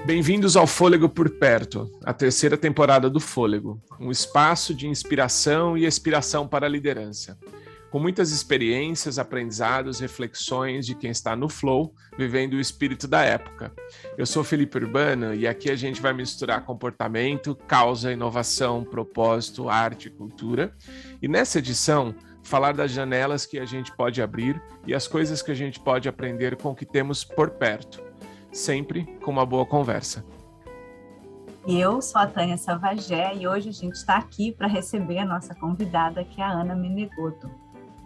Bem-vindos ao Fôlego por Perto, a terceira temporada do Fôlego, um espaço de inspiração e expiração para a liderança. Com muitas experiências, aprendizados, reflexões de quem está no flow, vivendo o espírito da época. Eu sou Felipe Urbano e aqui a gente vai misturar comportamento, causa, inovação, propósito, arte e cultura. E nessa edição, falar das janelas que a gente pode abrir e as coisas que a gente pode aprender com o que temos por perto. Sempre com uma boa conversa. Eu sou a Tânia Savagé e hoje a gente está aqui para receber a nossa convidada, que é a Ana Menegoto,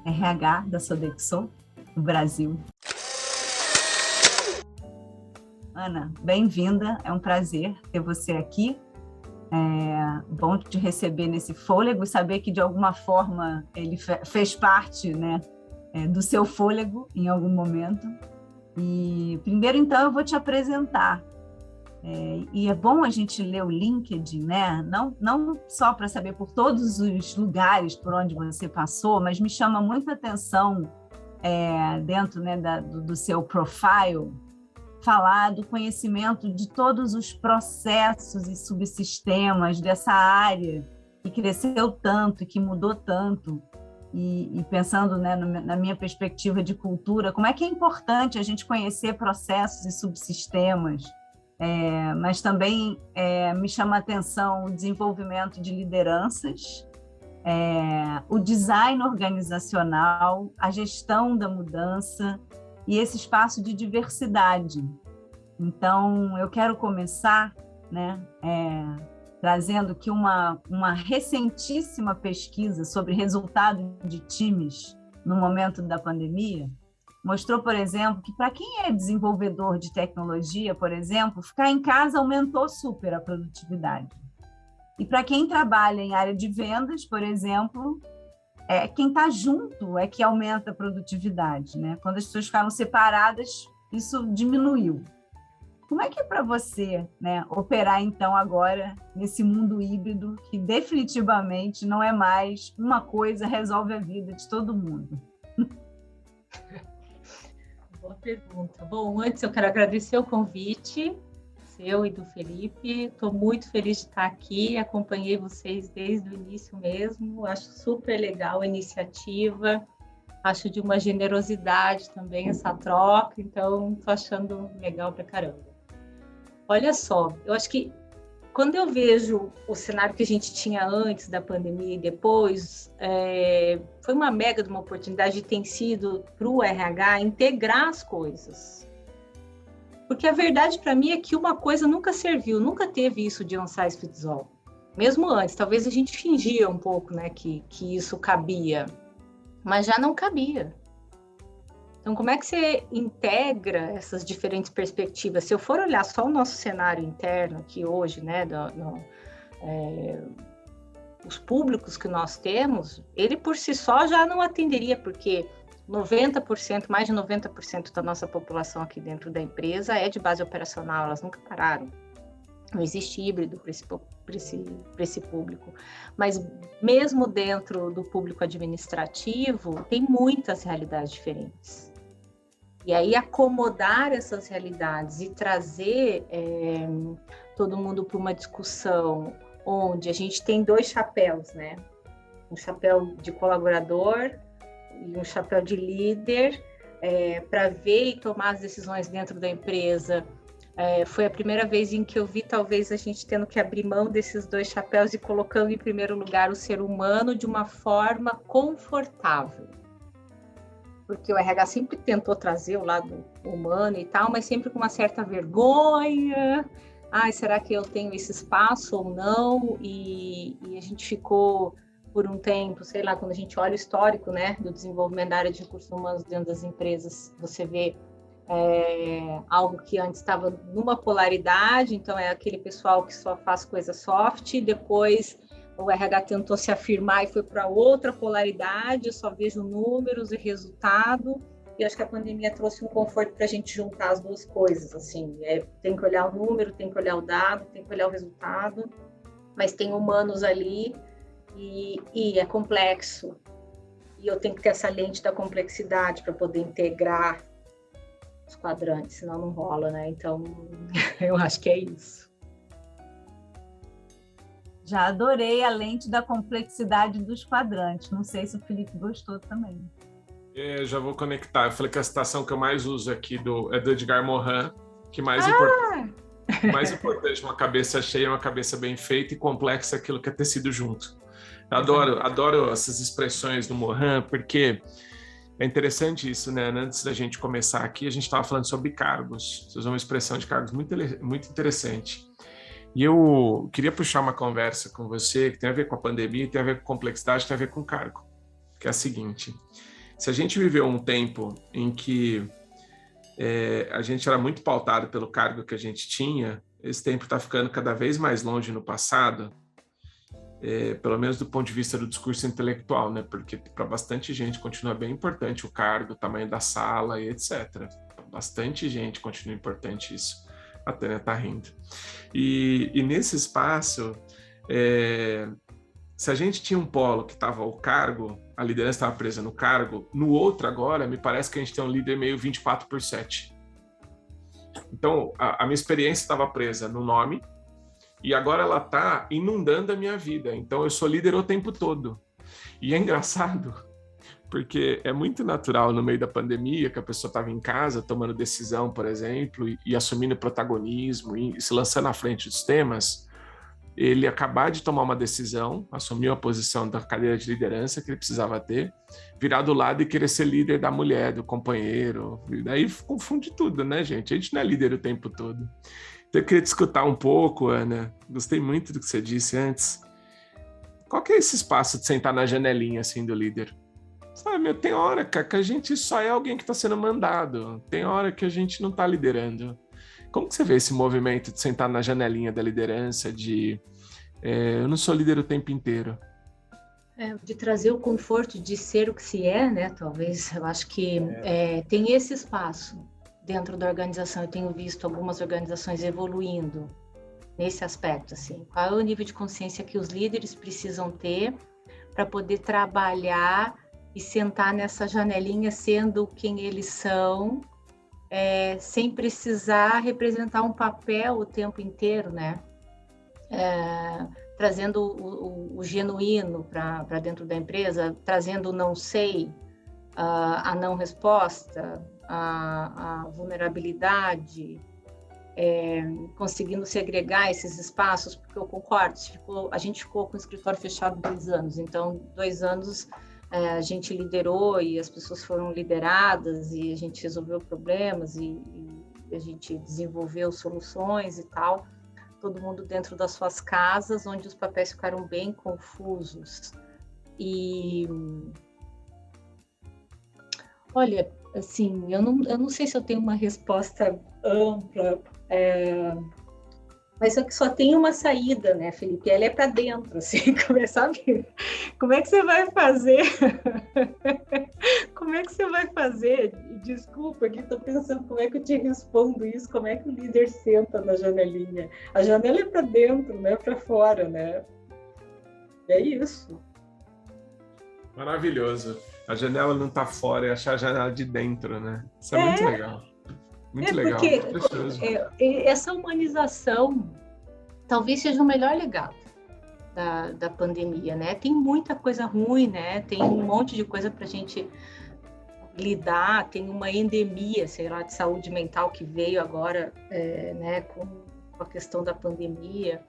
RH da Sodexo, no Brasil. Ana, bem-vinda, é um prazer ter você aqui. É bom te receber nesse fôlego e saber que, de alguma forma, ele fez parte, né, do seu fôlego em algum momento. E primeiro, então, eu vou te apresentar. E é bom a gente ler o LinkedIn, né? Não só para saber por todos os lugares por onde você passou, mas me chama muita atenção, dentro, né, do seu profile, falar do conhecimento de todos os processos e subsistemas dessa área que cresceu tanto e que mudou tanto. E pensando, né, na minha perspectiva de cultura, como é que é importante a gente conhecer processos e subsistemas, mas também me chama a atenção o desenvolvimento de lideranças, o design organizacional, a gestão da mudança e esse espaço de diversidade. Então, eu quero começar, né, trazendo que uma recentíssima pesquisa sobre resultado de times no momento da pandemia mostrou, por exemplo, que para quem é desenvolvedor de tecnologia, por exemplo, ficar em casa aumentou super a produtividade. E para quem trabalha em área de vendas, por exemplo, quem está junto é que aumenta a produtividade, né? Quando as pessoas ficaram separadas, isso diminuiu. Como é que é para você, né, operar, então, agora nesse mundo híbrido que definitivamente não é mais uma coisa resolve a vida de todo mundo? Boa pergunta. Bom, antes eu quero agradecer o convite seu e do Felipe. Estou muito feliz de estar aqui, acompanhei vocês desde o início mesmo, acho super legal a iniciativa, acho de uma generosidade também essa troca, então estou achando legal pra caramba. Olha só, eu acho que quando eu vejo o cenário que a gente tinha antes da pandemia e depois, foi uma mega de uma oportunidade, tem sido para o RH integrar as coisas. Porque a verdade para mim é que uma coisa nunca serviu, nunca teve isso de one size fits all. Mesmo antes, talvez a gente fingia um pouco, né, que isso cabia, mas já não cabia. Então, como é que você integra essas diferentes perspectivas? Se eu for olhar só o nosso cenário interno aqui hoje, né, os públicos que nós temos, ele por si só já não atenderia, porque 90%, mais de 90% da nossa população aqui dentro da empresa é de base operacional, elas nunca pararam. Não existe híbrido para esse público. Mas mesmo dentro do público administrativo, tem muitas realidades diferentes. E aí acomodar essas realidades e trazer todo mundo para uma discussão onde a gente tem dois chapéus, né? Um chapéu de colaborador e um chapéu de líder, para ver e tomar as decisões dentro da empresa. Foi a primeira vez em que eu vi talvez a gente tendo que abrir mão desses dois chapéus e colocando em primeiro lugar o ser humano de uma forma confortável. Porque o RH sempre tentou trazer o lado humano e tal, mas sempre com uma certa vergonha. Será que eu tenho esse espaço ou não? E a gente ficou por um tempo, sei lá, quando a gente olha o histórico, né, do desenvolvimento da área de recursos humanos dentro das empresas, você vê algo que antes estava numa polaridade, então é aquele pessoal que só faz coisa soft, depois o RH tentou se afirmar e foi para outra polaridade, eu só vejo números e resultado, e acho que a pandemia trouxe um conforto para a gente juntar as duas coisas, assim, tem que olhar o número, tem que olhar o dado, tem que olhar o resultado, mas tem humanos ali e é complexo, e eu tenho que ter essa lente da complexidade para poder integrar quadrantes, senão não rola, né? Então, eu acho que é isso. Já adorei a lente da complexidade dos quadrantes. Não sei se o Felipe gostou também. Já vou conectar. Eu falei que a citação que eu mais uso aqui é do Edgar Morin, que mais importante, uma cabeça cheia, uma cabeça bem feita e complexa, aquilo que é tecido junto. Eu adoro essas expressões do Morin, porque é interessante isso, né? Antes da gente começar aqui, a gente estava falando sobre cargos. Você usou uma expressão de cargos muito interessante. E eu queria puxar uma conversa com você que tem a ver com a pandemia, tem a ver com complexidade, tem a ver com cargo, que é a seguinte: se a gente viveu um tempo em que a gente era muito pautado pelo cargo que a gente tinha, esse tempo está ficando cada vez mais longe no passado, pelo menos do ponto de vista do discurso intelectual, né? Porque para bastante gente continua bem importante o cargo, o tamanho da sala e etc. Bastante gente continua importante isso. A Tânia está rindo. E nesse espaço, se a gente tinha um polo que estava o cargo, a liderança estava presa no cargo, no outro agora, me parece que a gente tem um líder meio 24/7. Então, a minha experiência estava presa no nome, e agora ela está inundando a minha vida. Então, eu sou líder o tempo todo. E é engraçado, porque é muito natural no meio da pandemia, que a pessoa estava em casa tomando decisão, por exemplo, e assumindo protagonismo, e se lançando à frente dos temas, ele acabar de tomar uma decisão, assumir a posição da cadeira de liderança que ele precisava ter, virar do lado e querer ser líder da mulher, do companheiro, e daí confunde tudo, né, gente? A gente não é líder o tempo todo. Então eu queria te escutar um pouco, Ana, gostei muito do que você disse antes. Qual que é esse espaço de sentar na janelinha, assim, do líder? Sabe, tem hora que a gente só é alguém que está sendo mandado, tem hora que a gente não está liderando. Como que você vê esse movimento de sentar na janelinha da liderança, eu não sou líder o tempo inteiro? De trazer o conforto de ser o que se é, né? Talvez, eu acho que tem esse espaço dentro da organização. Eu tenho visto algumas organizações evoluindo nesse aspecto, assim. Qual é o nível de consciência que os líderes precisam ter para poder trabalhar e sentar nessa janelinha sendo quem eles são, sem precisar representar um papel o tempo inteiro, né? Trazendo o genuíno para dentro da empresa, trazendo o não sei, a não resposta, a vulnerabilidade, conseguindo segregar esses espaços, porque eu concordo, a gente ficou com o escritório fechado 2 anos, então 2 anos a gente liderou e as pessoas foram lideradas e a gente resolveu problemas e a gente desenvolveu soluções e tal, todo mundo dentro das suas casas, onde os papéis ficaram bem confusos. E olha, assim, eu não sei se eu tenho uma resposta ampla, mas só tem uma saída, né, Felipe? Ela é para dentro, assim, sabe? Como é que você vai fazer? Como é que você vai fazer? Desculpa, aqui estou pensando como é que eu te respondo isso, como é que o líder senta na janelinha? A janela é para dentro, não é para fora, né? É isso. Maravilhoso. A janela não está fora, é achar a janela de dentro, né? Isso é muito legal. Muito legal. Porque essa humanização talvez seja o melhor legado da pandemia, né? Tem muita coisa ruim, né? Tem um monte de coisa para a gente lidar, tem uma endemia, sei lá, de saúde mental que veio agora, né, com a questão da pandemia,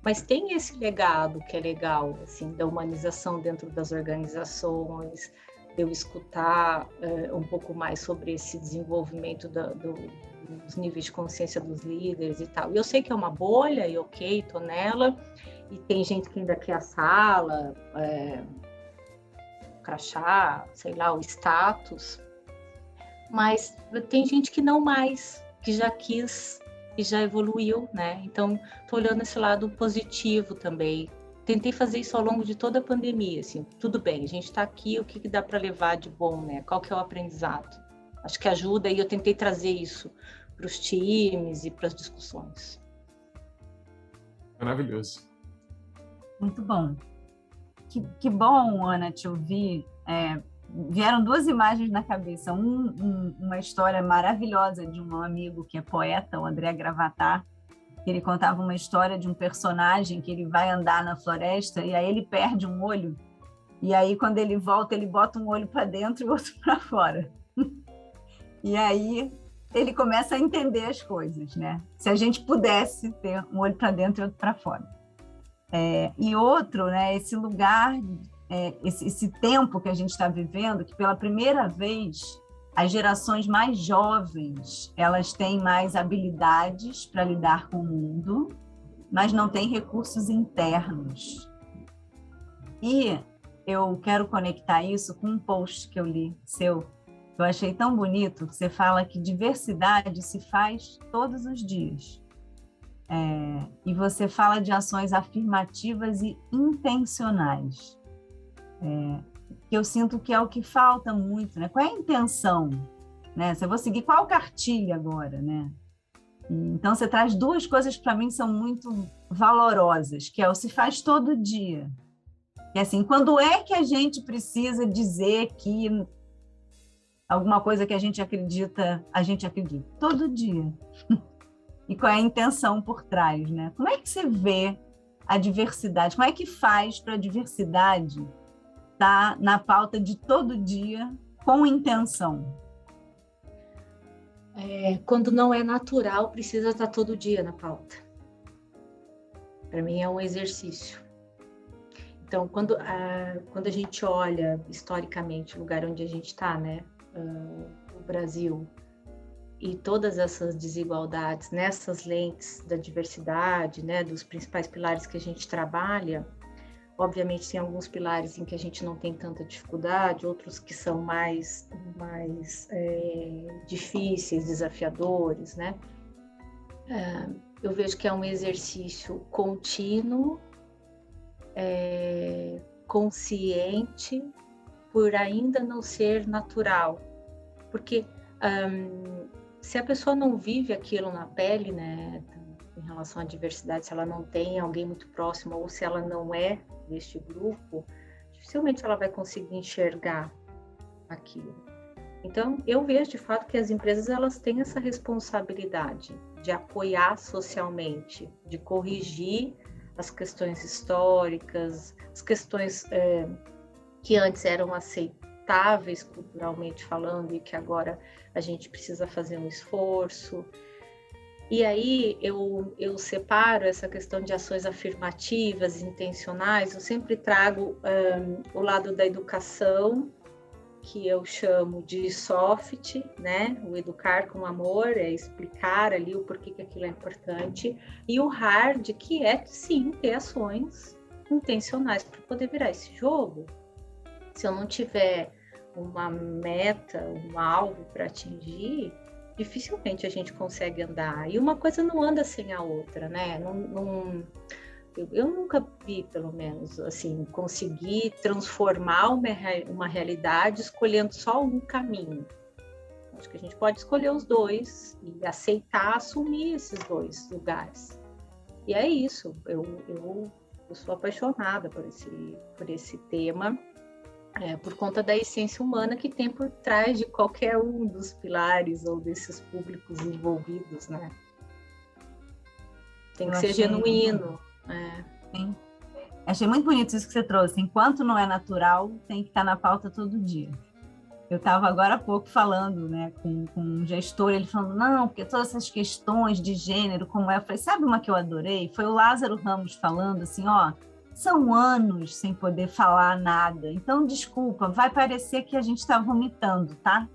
mas tem esse legado que é legal, assim, da humanização dentro das organizações, de eu escutar um pouco mais sobre esse desenvolvimento dos níveis de consciência dos líderes e tal. Eu sei que é uma bolha, e ok, tô nela, e tem gente que ainda quer a sala, crachá, sei lá, o status, mas tem gente que não mais, que já quis e já evoluiu, né? Então, tô olhando esse lado positivo também. Tentei fazer isso ao longo de toda a pandemia, assim, tudo bem, a gente está aqui, o que dá para levar de bom, né? Qual que é o aprendizado? Acho que ajuda, e eu tentei trazer isso para os times e para as discussões. Maravilhoso. Muito bom. Que bom, Ana, te ouvir vieram duas imagens na cabeça. Uma história maravilhosa de um amigo que é poeta, o André Gravatar, que ele contava uma história de um personagem que ele vai andar na floresta e aí ele perde um olho. E aí, quando ele volta, ele bota um olho para dentro e o outro para fora. E aí ele começa a entender as coisas, né? Se a gente pudesse ter um olho para dentro e outro para fora. E outro, né? Esse lugar, esse tempo que a gente está vivendo, que pela primeira vez as gerações mais jovens elas têm mais habilidades para lidar com o mundo, mas não têm recursos internos. E eu quero conectar isso com um post que eu li seu. Eu achei tão bonito que você fala que diversidade se faz todos os dias. E você fala de ações afirmativas e intencionais. Que eu sinto que é o que falta muito, né? Qual é a intenção? Né? Se eu vou seguir qual cartilha agora, né? Então, você traz duas coisas que para mim são muito valorosas, que é o se faz todo dia. E assim, quando é que a gente precisa dizer que alguma coisa que a gente acredita? Todo dia. E qual é a intenção por trás, né? Como é que você vê a diversidade? Como é que faz para a diversidade estar na pauta de todo dia com intenção? Quando não é natural, precisa estar todo dia na pauta. Para mim é um exercício. Então, quando a gente olha historicamente o lugar onde a gente está, né, o Brasil, e todas essas desigualdades nessas lentes da diversidade, né, dos principais pilares que a gente trabalha, obviamente tem alguns pilares em que a gente não tem tanta dificuldade, outros que são mais difíceis, desafiadores, né? Eu vejo que é um exercício contínuo, consciente, por ainda não ser natural. Porque se a pessoa não vive aquilo na pele, né, em relação à diversidade, se ela não tem alguém muito próximo ou se ela não é deste grupo, dificilmente ela vai conseguir enxergar aquilo. Então, eu vejo de fato que as empresas elas têm essa responsabilidade de apoiar socialmente, de corrigir as questões históricas, as questões que antes eram aceitáveis culturalmente falando e que agora a gente precisa fazer um esforço. E aí eu separo essa questão de ações afirmativas, intencionais, eu sempre trago o lado da educação, que eu chamo de soft, né? O educar com amor, é explicar ali o porquê que aquilo é importante, e o hard, que é, sim, ter ações intencionais para poder virar esse jogo. Se eu não tiver uma meta, um alvo para atingir, dificilmente a gente consegue andar. E uma coisa não anda sem a outra, né? Eu nunca vi, pelo menos, assim, conseguir transformar uma realidade escolhendo só um caminho. Acho que a gente pode escolher os dois e aceitar, assumir esses dois lugares. E é isso. Eu sou apaixonada por esse tema. Por conta da essência humana que tem por trás de qualquer um dos pilares ou desses públicos envolvidos, né? Tem que ser genuíno. Sim. Achei muito bonito isso que você trouxe. Enquanto não é natural, tem que estar na pauta todo dia. Eu estava agora há pouco falando, né, com um gestor, ele falando, não, porque todas essas questões de gênero, como é, eu falei, sabe uma que eu adorei? Foi o Lázaro Ramos falando assim, são anos sem poder falar nada, então, desculpa, vai parecer que a gente está vomitando, tá?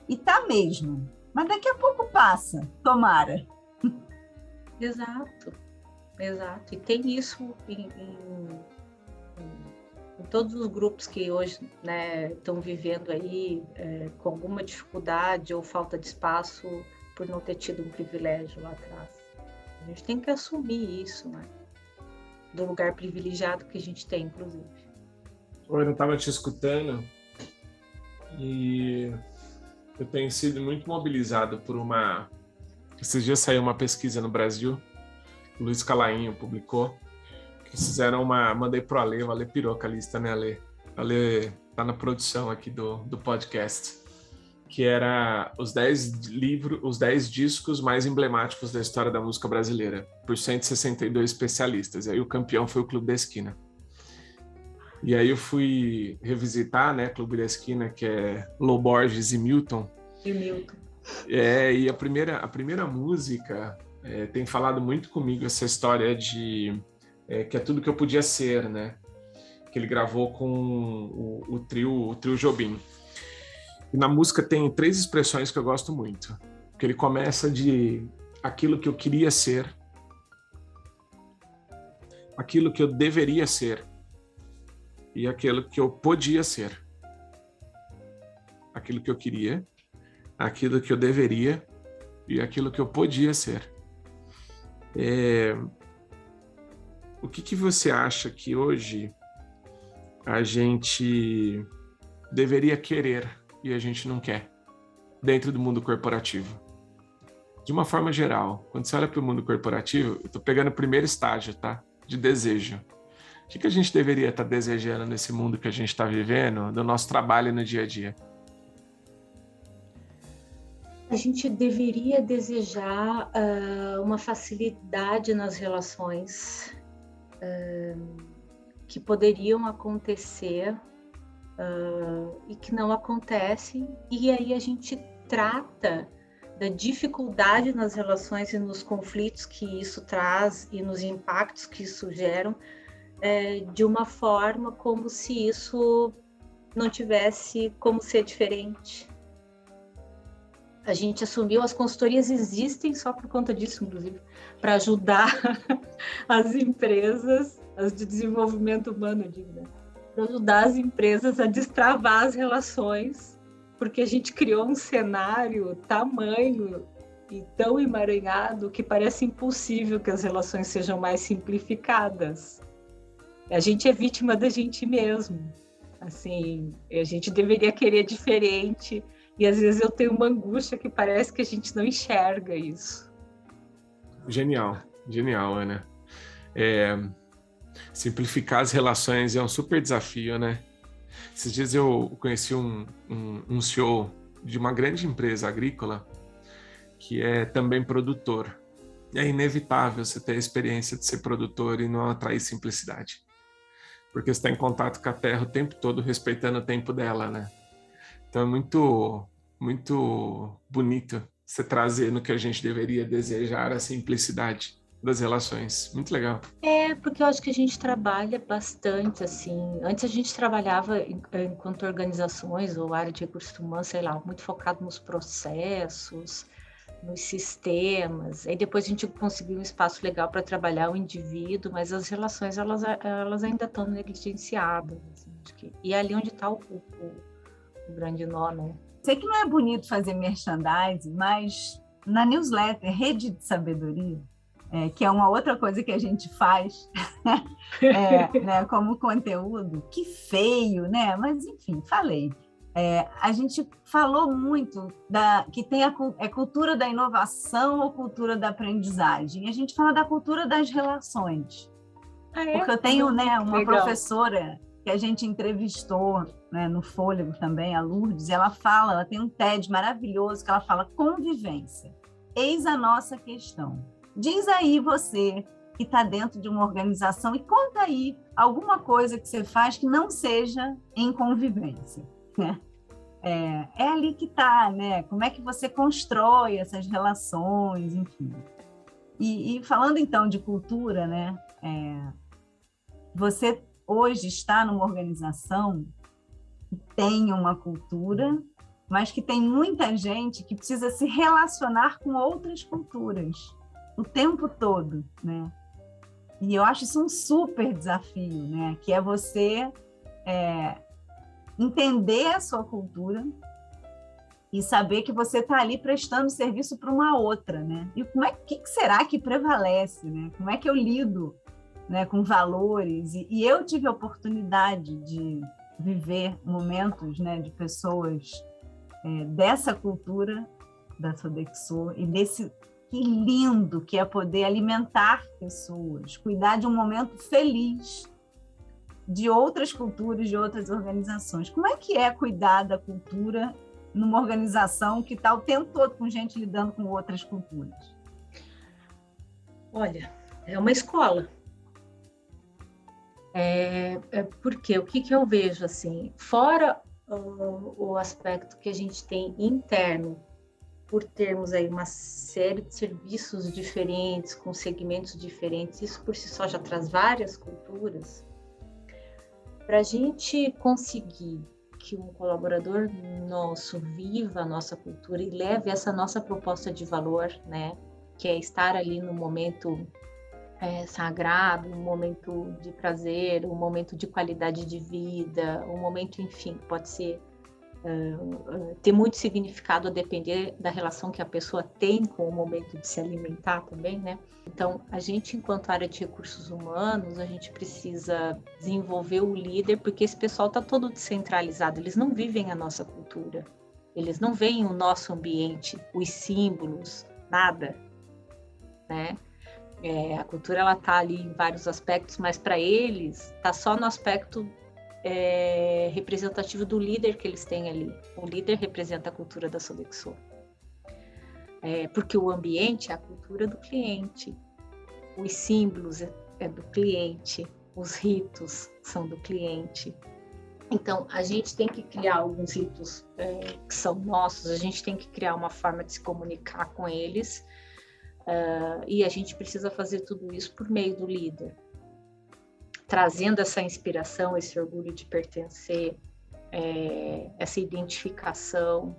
E tá mesmo, mas daqui a pouco passa, tomara. Exato. E tem isso em todos os grupos que hoje, né, estão vivendo aí com alguma dificuldade ou falta de espaço por não ter tido um privilégio lá atrás. A gente tem que assumir isso, né? Do lugar privilegiado que a gente tem, inclusive. Eu estava te escutando e eu tenho sido muito mobilizado por Esses dias saiu uma pesquisa no Brasil, o Luiz Calainho publicou, que fizeram mandei pro Ale, o Ale pirou com a lista, né, Ale? Ale tá na produção aqui do podcast, que era os 10 discos mais emblemáticos da história da música brasileira, por 162 especialistas. E aí o campeão foi o Clube da Esquina. E aí eu fui revisitar, né, Clube da Esquina, que é Lô Borges e Milton. E a primeira música tem falado muito comigo essa história de que é tudo que eu podia ser, né? Que ele gravou com o trio Jobim. E na música tem 3 expressões que eu gosto muito. Que ele começa de aquilo que eu queria ser, aquilo que eu deveria ser e aquilo que eu podia ser. Aquilo que eu queria, aquilo que eu deveria e aquilo que eu podia ser. O que você acha que hoje a gente deveria querer e a gente não quer dentro do mundo corporativo? De uma forma geral, quando você olha para o mundo corporativo, eu estou pegando o primeiro estágio, tá? De desejo. O que a gente deveria estar desejando nesse mundo que a gente está vivendo, do nosso trabalho no dia a dia? A gente deveria desejar uma facilidade nas relações que poderiam acontecer e que não acontecem, e aí a gente trata da dificuldade nas relações e nos conflitos que isso traz e nos impactos que isso geram de uma forma como se isso não tivesse como ser diferente. A gente assumiu, as consultorias existem só por conta disso, inclusive, para ajudar as empresas, as de desenvolvimento humano, né? Para ajudar as empresas a destravar as relações, porque a gente criou um cenário tamanho e tão emaranhado que parece impossível que as relações sejam mais simplificadas. A gente é vítima da gente mesmo. Assim, a gente deveria querer diferente. E às vezes eu tenho uma angústia que parece que a gente não enxerga isso. Genial, Ana. Simplificar as relações é um super desafio, né? Esses dias eu conheci um CEO de uma grande empresa agrícola que é também produtor. E é inevitável você ter a experiência de ser produtor e não atrair simplicidade. Porque você está em contato com a terra o tempo todo, respeitando o tempo dela, né? Então é muito, muito bonito você trazer no que a gente deveria desejar a simplicidade das relações. Muito legal. Porque eu acho que a gente trabalha bastante, assim. Antes a gente trabalhava enquanto organizações ou área de recursos humanos, sei lá, muito focado nos processos, nos sistemas. Aí depois a gente conseguiu um espaço legal para trabalhar o indivíduo, mas as relações, elas ainda estão negligenciadas. Assim, e é ali onde está o grande nó, né? Sei que não é bonito fazer merchandising, mas na newsletter Rede de Sabedoria, que é uma outra coisa que a gente faz né, como conteúdo, que feio, né? Mas, enfim, falei. A gente falou muito que tem a cultura da inovação ou cultura da aprendizagem. A gente fala da cultura das relações. Porque eu tenho uma professora que a gente entrevistou, né, no Fôlego também, a Lourdes, e ela tem um TED maravilhoso que ela fala convivência. Eis a nossa questão. Diz aí você que está dentro de uma organização e conta aí alguma coisa que você faz que não seja em convivência, né? É ali que está, né? Como é que você constrói essas relações, enfim. E falando então de cultura, né? Você hoje está numa organização que tem uma cultura, mas que tem muita gente que precisa se relacionar com outras culturas o tempo todo, né? E eu acho isso um super desafio, né? Que é você entender a sua cultura e saber que você está ali prestando serviço para uma outra, né? E que será que prevalece, né? Como é que eu lido, né, com valores? E eu tive a oportunidade de viver momentos, né, de pessoas dessa cultura da Sodexo e desse que lindo que é poder alimentar pessoas, cuidar de um momento feliz de outras culturas, de outras organizações. Como é que é cuidar da cultura numa organização que está o tempo todo com gente lidando com outras culturas? Olha, é uma escola. Porque o que eu vejo assim, fora o aspecto que a gente tem interno, por termos aí uma série de serviços diferentes, com segmentos diferentes, isso por si só já traz várias culturas. Para a gente conseguir que um colaborador nosso viva a nossa cultura e leve essa nossa proposta de valor, né, que é estar ali no momento sagrado, um momento de prazer, um momento de qualidade de vida, um momento, enfim, pode ser ter muito significado a depender da relação que a pessoa tem com o momento de se alimentar também, né? Então, a gente, enquanto área de recursos humanos, a gente precisa desenvolver o líder, porque esse pessoal está todo descentralizado, eles não vivem a nossa cultura, eles não veem o nosso ambiente, os símbolos, nada, né? A cultura, ela está ali em vários aspectos, mas para eles está só no aspecto representativo do líder que eles têm ali. O líder representa a cultura da Sodexo. Porque o ambiente é a cultura do cliente, os símbolos é do cliente, os ritos são do cliente. Então, a gente tem que criar alguns ritos que são nossos, a gente tem que criar uma forma de se comunicar com eles, e a gente precisa fazer tudo isso por meio do líder, trazendo essa inspiração, esse orgulho de pertencer, essa identificação.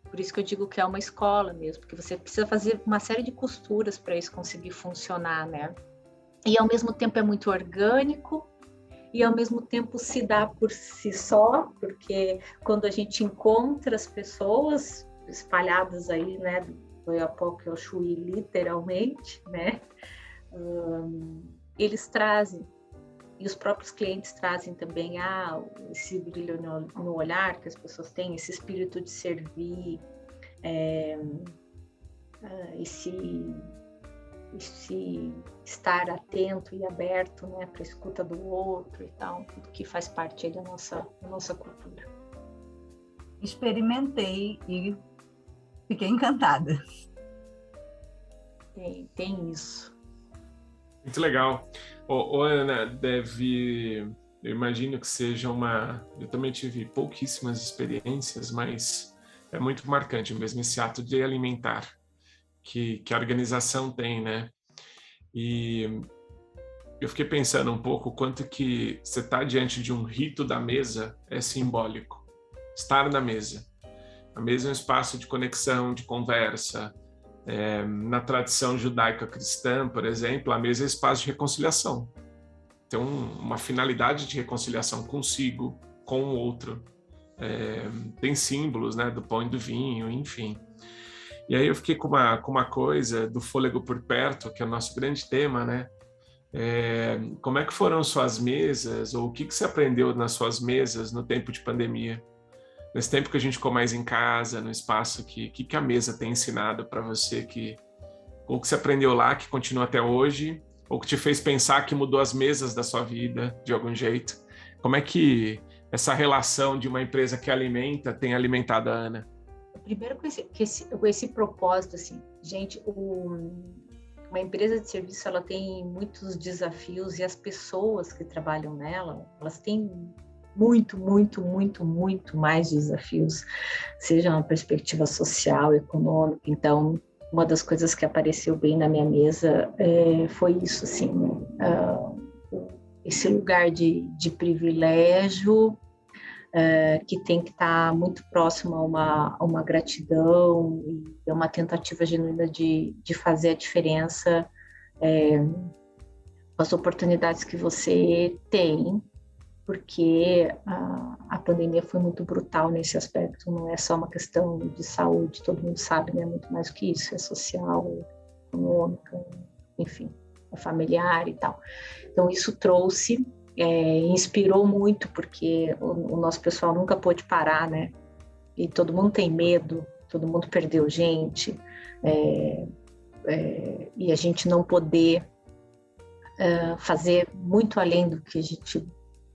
Por isso que eu digo que é uma escola mesmo, porque você precisa fazer uma série de costuras para isso conseguir funcionar, né? E ao mesmo tempo é muito orgânico, e ao mesmo tempo se dá por si só, porque quando a gente encontra as pessoas espalhadas aí, né, do Oiapoque ao Chuí, literalmente, né, eles trazem, e os próprios clientes trazem também esse brilho no olhar que as pessoas têm, esse espírito de servir, esse estar atento e aberto, né, para a escuta do outro e tal, tudo que faz parte aí da nossa cultura. Experimentei e fiquei encantada. Tem isso. Muito legal. Ana, eu imagino que seja eu também tive pouquíssimas experiências, mas é muito marcante mesmo esse ato de alimentar que a organização tem, né? E eu fiquei pensando um pouco o quanto que você está diante de um rito da mesa é simbólico. Estar na mesa. A mesa é um espaço de conexão, de conversa. Na tradição judaico-cristã, por exemplo, a mesa é espaço de reconciliação. Tem uma finalidade de reconciliação consigo, com o outro. Tem símbolos, né, do pão e do vinho, enfim. E aí eu fiquei com uma coisa do fôlego por perto, que é o nosso grande tema, né? Como é que foram suas mesas, ou o que você aprendeu nas suas mesas no tempo de pandemia? Nesse tempo que a gente ficou mais em casa, no espaço, que a mesa tem ensinado para você, ou que você aprendeu lá, que continua até hoje, ou que te fez pensar que mudou as mesas da sua vida, de algum jeito? Como é que essa relação de uma empresa que alimenta tem alimentado a Ana? Primeiro com esse propósito, assim, gente, uma empresa de serviço, ela tem muitos desafios, e as pessoas que trabalham nela, elas têm muito, muito, muito, muito mais desafios, seja uma perspectiva social, econômica. Então, uma das coisas que apareceu bem na minha mesa foi isso, assim, esse lugar de privilégio, que tem que estar muito próximo a uma gratidão e a uma tentativa genuína de fazer a diferença com as oportunidades que você tem, porque a pandemia foi muito brutal nesse aspecto, não é só uma questão de saúde, todo mundo sabe, né? Muito mais do que isso, é social, econômica, enfim, é familiar e tal. Então isso trouxe, inspirou muito, porque o nosso pessoal nunca pôde parar, né? E todo mundo tem medo, todo mundo perdeu gente, e a gente não poder fazer muito além do que a gente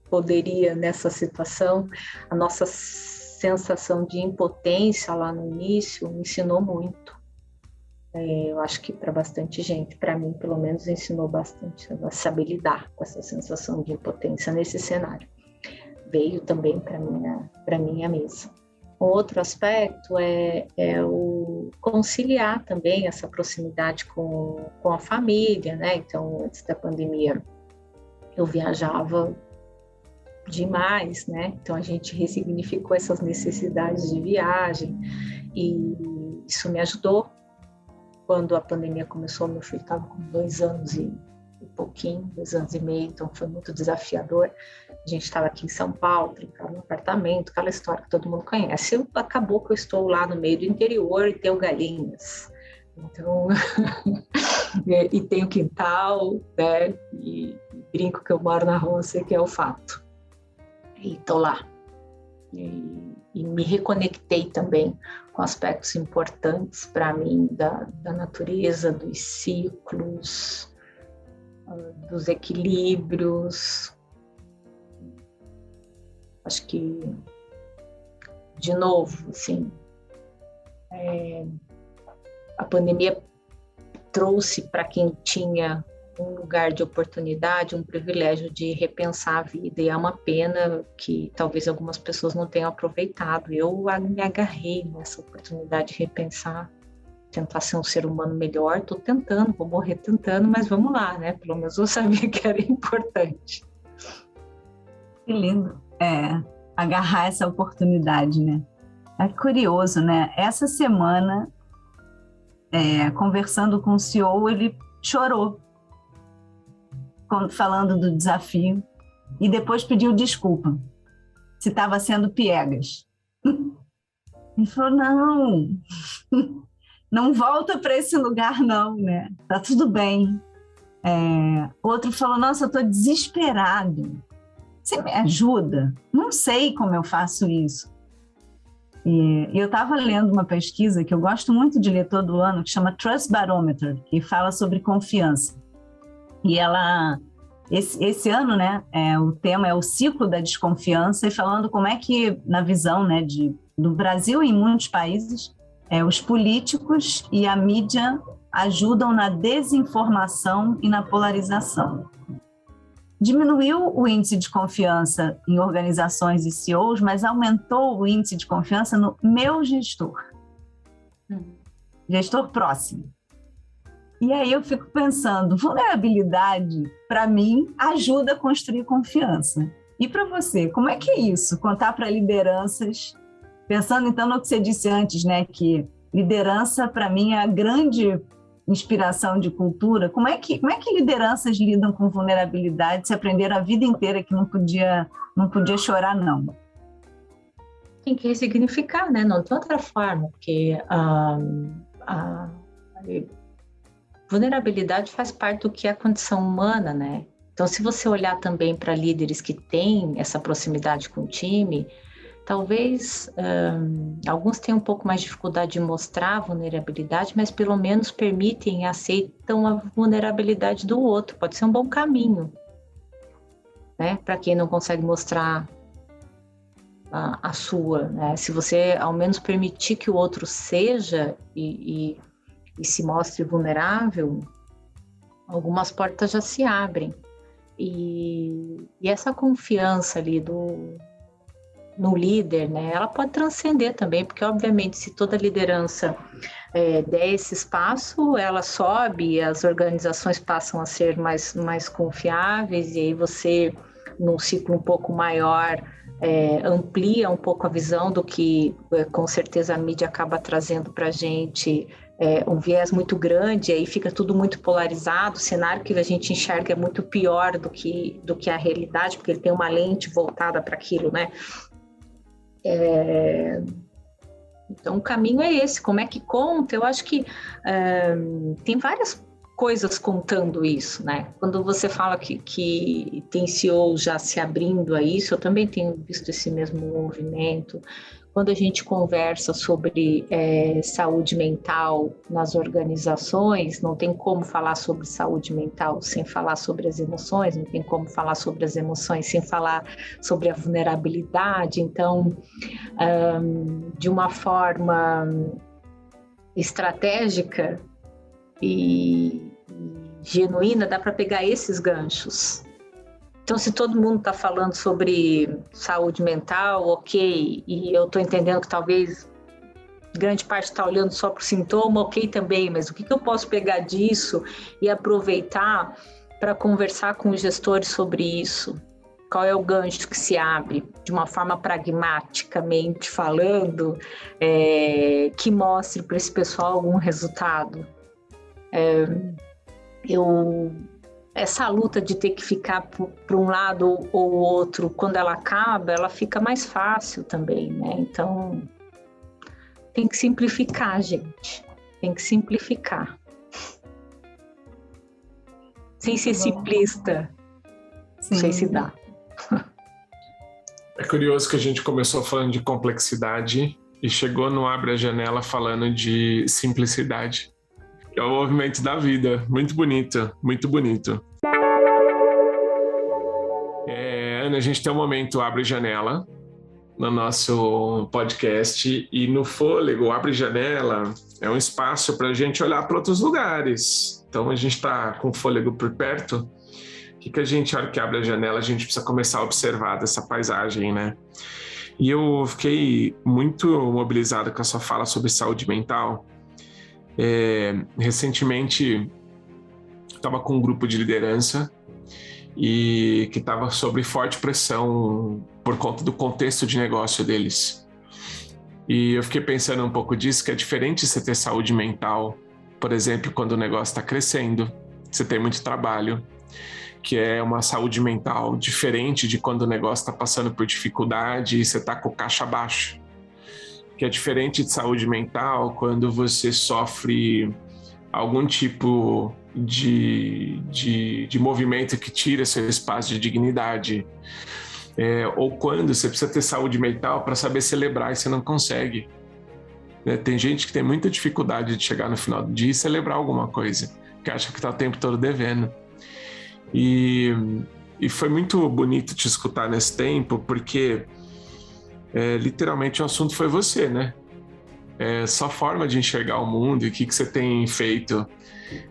poderia nessa situação. A nossa sensação de impotência lá no início me ensinou muito. Eu acho que para bastante gente, para mim pelo menos, ensinou bastante a saber lidar com essa sensação de impotência nesse cenário. Veio também para minha mesa. Um outro aspecto é o conciliar também essa proximidade com a família, né? Então, antes da pandemia, eu viajava demais, né? Então, a gente ressignificou essas necessidades de viagem e isso me ajudou. Quando a pandemia começou, meu filho estava com 2 anos e pouquinho, 2 anos e meio, então foi muito desafiador. A gente estava aqui em São Paulo, trancado no apartamento, aquela história que todo mundo conhece. Acabou que eu estou lá no meio do interior e tenho galinhas. Então, e tenho quintal, né? E brinco que eu moro na roça, que é o fato. E estou lá. E me reconectei também com aspectos importantes para mim da natureza, dos ciclos, dos equilíbrios. Acho que, de novo, assim, a pandemia trouxe para quem tinha um lugar de oportunidade, um privilégio de repensar a vida, e é uma pena que talvez algumas pessoas não tenham aproveitado. Eu me agarrei nessa oportunidade de repensar, tentar ser um ser humano melhor. Estou tentando, vou morrer tentando, mas vamos lá, né? Pelo menos eu sabia que era importante. Que lindo. Agarrar essa oportunidade, né? É curioso, né? Essa semana, conversando com o CEO, ele chorou, falando do desafio, e depois pediu desculpa, se estava sendo piegas. Ele falou, não volta para esse lugar não, né? Tá tudo bem. Outro falou, nossa, eu estou desesperado. Você me ajuda? Não sei como eu faço isso. E eu estava lendo uma pesquisa que eu gosto muito de ler todo ano, que chama Trust Barometer, que fala sobre confiança. E esse ano, né, o tema é o ciclo da desconfiança, e falando como é que, na visão, né, do Brasil e em muitos países, os políticos e a mídia ajudam na desinformação e na polarização. Diminuiu o índice de confiança em organizações e CEOs, mas aumentou o índice de confiança no meu gestor. Gestor próximo. E aí eu fico pensando, vulnerabilidade, para mim, ajuda a construir confiança. E para você, como é que é isso? Contar para lideranças, pensando então no que você disse antes, né, que liderança, para mim, é a grande inspiração de cultura. Como é que lideranças lidam com vulnerabilidade, se aprenderam a vida inteira que não podia chorar, não? Tem que ressignificar, né? Não de outra forma, porque a vulnerabilidade faz parte do que é a condição humana, né? Então, se você olhar também para líderes que têm essa proximidade com o time, talvez alguns tenham um pouco mais de dificuldade de mostrar a vulnerabilidade, mas pelo menos permitem e aceitam a vulnerabilidade do outro. Pode ser um bom caminho, né? Para quem não consegue mostrar a sua, né? Se você ao menos permitir que o outro seja e se mostre vulnerável, algumas portas já se abrem. E essa confiança ali no líder, né, ela pode transcender também, porque obviamente se toda liderança der esse espaço, ela sobe, as organizações passam a ser mais confiáveis, e aí você, num ciclo um pouco maior, amplia um pouco a visão do que com certeza a mídia acaba trazendo para a gente, um viés muito grande, aí fica tudo muito polarizado, o cenário que a gente enxerga é muito pior do que a realidade, porque ele tem uma lente voltada para aquilo, né? Então o caminho é esse, como é que conta? Eu acho que tem várias coisas contando isso, né? Quando você fala que tem CEO já se abrindo a isso, eu também tenho visto esse mesmo movimento. Quando a gente conversa sobre saúde mental nas organizações, não tem como falar sobre saúde mental sem falar sobre as emoções, não tem como falar sobre as emoções sem falar sobre a vulnerabilidade. Então, de uma forma estratégica e genuína, dá para pegar esses ganchos. Então, se todo mundo está falando sobre saúde mental, ok, e eu estou entendendo que talvez grande parte está olhando só para o sintoma, ok também, mas o que eu posso pegar disso e aproveitar para conversar com os gestores sobre isso? Qual é o gancho que se abre, de uma forma pragmaticamente falando, que mostre para esse pessoal algum resultado? Essa luta de ter que ficar para um lado ou outro, quando ela acaba, ela fica mais fácil também, né? Então, tem que simplificar, gente. Tem que simplificar. Sem ser simplista. Sim. Não sei se dá. É curioso que a gente começou falando de complexidade e chegou no Abre a Janela falando de simplicidade. É o movimento da vida. Muito bonito, muito bonito. Ana, a gente tem um momento Abre Janela no nosso podcast e no Fôlego, Abre Janela é um espaço para a gente olhar para outros lugares. Então a gente está com o fôlego por perto. O que a gente, a hora que abre a janela, a gente precisa começar a observar dessa paisagem, né? E eu fiquei muito mobilizado com a sua fala sobre saúde mental. Recentemente, estava com um grupo de liderança e que estava sob forte pressão por conta do contexto de negócio deles. E eu fiquei pensando um pouco disso, que é diferente você ter saúde mental, por exemplo, quando o negócio está crescendo, você tem muito trabalho, que é uma saúde mental diferente de quando o negócio está passando por dificuldade e você está com o caixa baixo, que é diferente de saúde mental quando você sofre algum tipo de movimento que tira seu espaço de dignidade, ou quando você precisa ter saúde mental para saber celebrar e você não consegue. Tem gente que tem muita dificuldade de chegar no final do dia e celebrar alguma coisa, que acha que está o tempo todo devendo. E foi muito bonito te escutar nesse tempo, porque literalmente o assunto foi você, né? Sua forma de enxergar o mundo e o que você tem feito.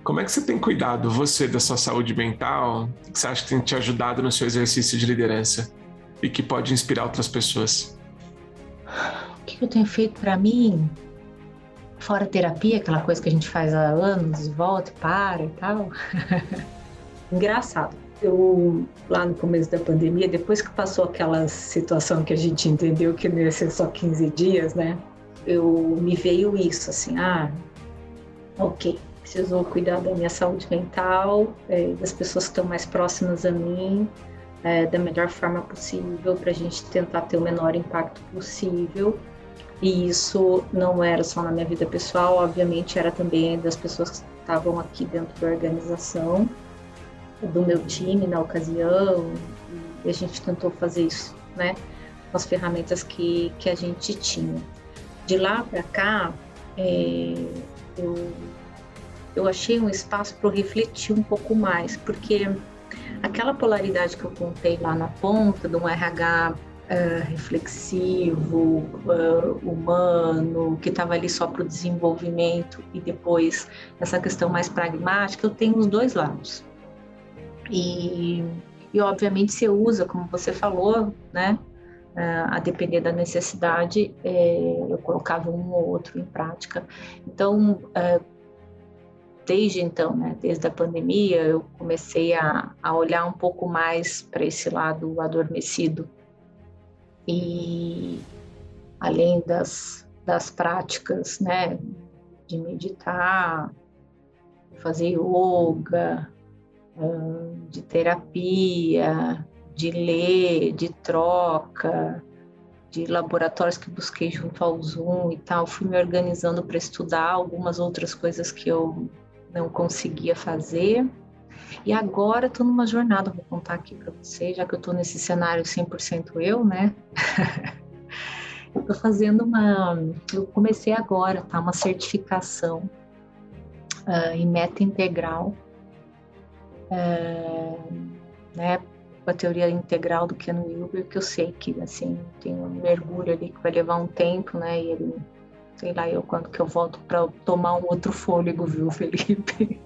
Como é que você tem cuidado, você, da sua saúde mental, que você acha que tem te ajudado no seu exercício de liderança e que pode inspirar outras pessoas? O que eu tenho feito para mim, fora terapia, aquela coisa que a gente faz há anos, volta e para e tal... Engraçado, eu lá no começo da pandemia, depois que passou aquela situação que a gente entendeu que não ia ser só 15 dias, né? Me veio isso, assim, ok, preciso cuidar da minha saúde mental, das pessoas que estão mais próximas a mim, da melhor forma possível, para a gente tentar ter o menor impacto possível. E isso não era só na minha vida pessoal, obviamente era também das pessoas que estavam aqui dentro da organização, do meu time na ocasião, e a gente tentou fazer isso, né, com as ferramentas que a gente tinha. De lá para cá, eu achei um espaço para refletir um pouco mais, porque aquela polaridade que eu contei lá na ponta, de um RH reflexivo, humano, que estava ali só para o desenvolvimento, e depois essa questão mais pragmática, eu tenho os dois lados. E obviamente você usa, como você falou, né, a depender da necessidade, eu colocava um ou outro em prática. Então, desde então, né, desde a pandemia, eu comecei a olhar um pouco mais para esse lado adormecido. E além das práticas, né, de meditar, fazer yoga, de terapia, de ler, de troca, de laboratórios que busquei junto ao Zoom e tal, fui me organizando para estudar algumas outras coisas que eu não conseguia fazer. E agora estou numa jornada, vou contar aqui para vocês, já que eu estou nesse cenário 100% eu, né? Eu comecei agora, tá? Uma certificação em meta integral, né? Com a teoria integral do Ken Wilber, que eu sei que, assim, tem um mergulho ali que vai levar um tempo, né? E ele, sei lá, quando que eu volto para tomar um outro fôlego, viu, Felipe?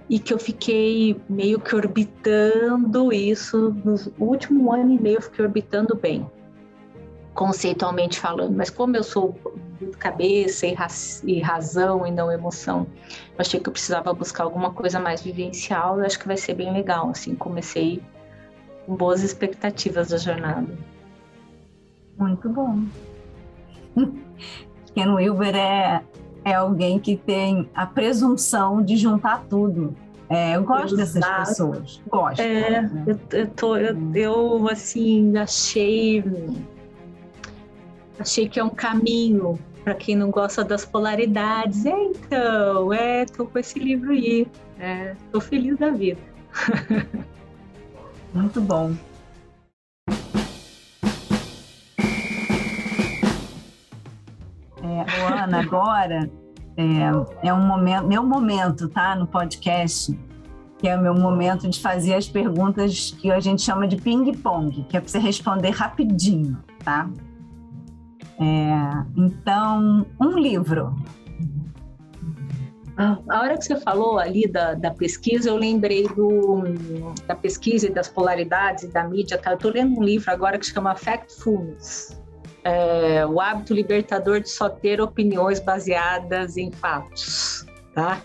E que eu fiquei meio que orbitando isso, no último ano e meio eu fiquei orbitando bem, conceitualmente falando, mas como eu sou cabeça e razão e não emoção, eu achei que eu precisava buscar alguma coisa mais vivencial. Eu acho que vai ser bem legal, assim, comecei com boas expectativas da jornada. Muito bom. Ken Wilber é alguém que tem a presunção de juntar tudo. Eu gosto dessas pessoas. Gosto. Eu assim, achei que é um caminho para quem não gosta das polaridades. Então, tô com esse livro aí. Tô feliz da vida. Muito bom. Ana, agora é um momento, meu momento, tá? No podcast, que é o meu momento de fazer as perguntas que a gente chama de ping-pong, que é para você responder rapidinho, tá? Então, um livro. A hora que você falou ali da pesquisa, eu lembrei da pesquisa e das polaridades e da mídia. Tá? Eu estou lendo um livro agora que chama Factfulness. O hábito libertador de só ter opiniões baseadas em fatos, tá?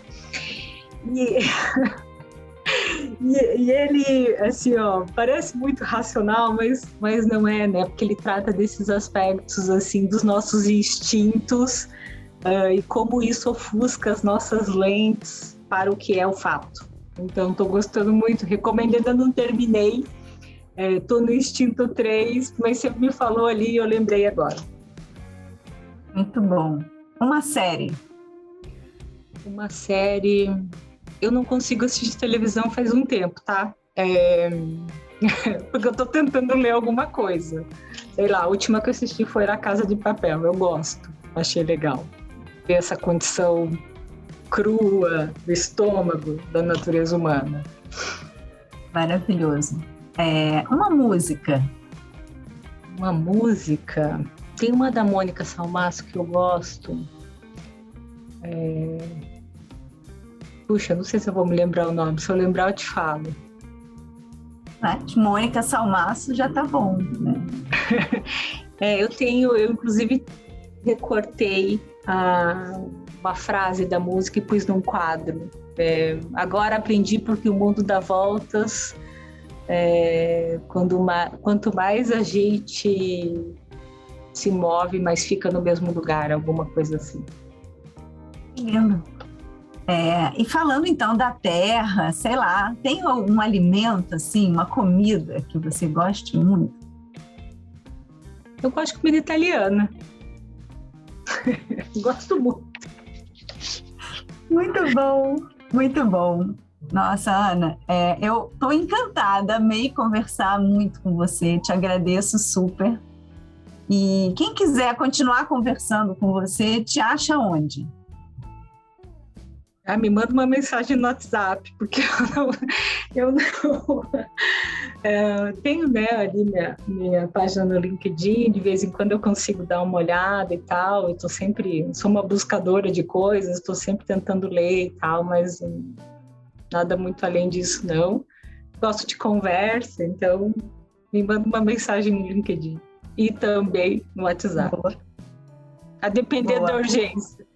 E ele, assim, parece muito racional, mas não é, né? Porque ele trata desses aspectos, assim, dos nossos instintos e como isso ofusca as nossas lentes para o que é o fato. Então, estou gostando muito, recomendo, ainda não terminei. Estou no instinto 3, mas você me falou ali e eu lembrei agora. Muito bom. Uma série. Eu não consigo assistir televisão faz um tempo, tá? Porque eu estou tentando ler alguma coisa. Sei lá, a última que eu assisti foi A Casa de Papel. Eu gosto, achei legal. Ver essa condição crua do estômago da natureza humana. Maravilhoso. Uma música. Uma música? Tem uma da Mônica Salmaço que eu gosto. Puxa, não sei se eu vou me lembrar o nome. Se eu lembrar, eu te falo. Mônica Salmaço já tá bom, né? Eu inclusive recortei uma frase da música e pus num quadro. Agora aprendi porque o mundo dá voltas. Quanto mais a gente se move, mais fica no mesmo lugar, alguma coisa assim. Lindo. E falando então da terra, sei lá, tem algum alimento, assim, uma comida que você goste muito? Eu gosto de comida italiana. Gosto muito. Muito bom, muito bom. Nossa, Ana, eu estou encantada, amei conversar muito com você, te agradeço super. E quem quiser continuar conversando com você, te acha onde? Me manda uma mensagem no WhatsApp, porque eu não tenho, né, ali minha página no LinkedIn, de vez em quando eu consigo dar uma olhada e tal. Eu sou uma buscadora de coisas, estou sempre tentando ler e tal, mas nada muito além disso, não. Gosto de conversa, então me manda uma mensagem no LinkedIn e também no WhatsApp. Boa. A depender da urgência.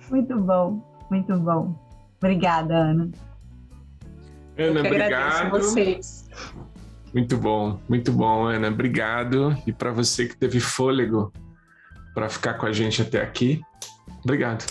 Muito bom, muito bom. Obrigada, Ana. Ana, obrigado. Agradeço a vocês. Muito bom, Ana. Obrigado. E para você que teve fôlego para ficar com a gente até aqui, obrigado.